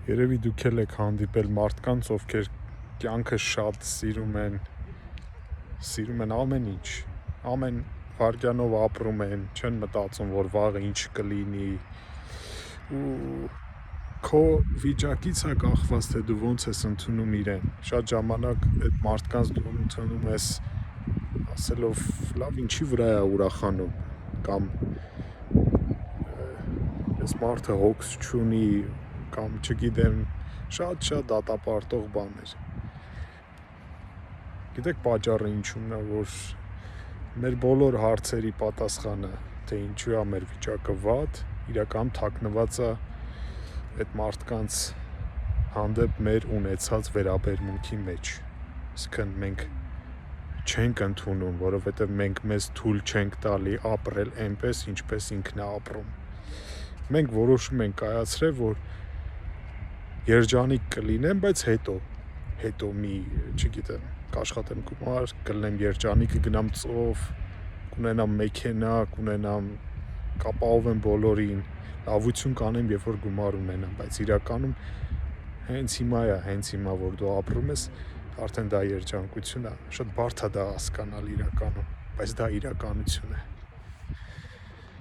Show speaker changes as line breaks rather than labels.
Երևի դուք էլ եք հանդիպել մարդկանց, ովքեր կյանքը շատ սիրում են ամեն ինչ, ամեն վայրկյանով ապրում են, չեն մտածում, որ վաղը ինչ կլինի, ու քո վիճակից է կախված, թե դու ոնց ես ընդունում իրեն։ Շատ ժամանակ այդ մարդկանց դու ընդունում ես ասելով, լավ, ինչի վրա է ուրախանում, կամ այս մարդը հոգս չունի, կամ չգիտեմ, շատ դատապարտող բաներ։ Գիտեք պատճառը ինչու՞մն է, որ մեր բոլոր հարցերի պատասխանը, թե ինչու է մեր վիճակը վատ, իրական թաքնված է այդ մարդկանց հանդեպ մեր ունեցած վերաբերմունքի մեջ։ Իսկն մենք չենք ընդունում, որովհետև մենք մեզ թույլ չենք տալի ապրել այնպես, ինչպես ինքն է ապրում։ Մենք որոշում ենք կայացրել, որ երջանիկ կլինեմ, բայց հետո մի, չգիտեմ, կաշխատեմ գումար, կլինեմ երջանիկ, կգնամ ծով, կունենամ մեքենա, կապահովեմ բոլորին, լավություն կանեմ, երբ որ գումար ունենամ, բայց իրականում հենց հիմա, որ դու ապրում ես, արդեն դա երջանկություն է, շատ բարդ է դա հասկանալ իրականում, բայց դա իրականություն է։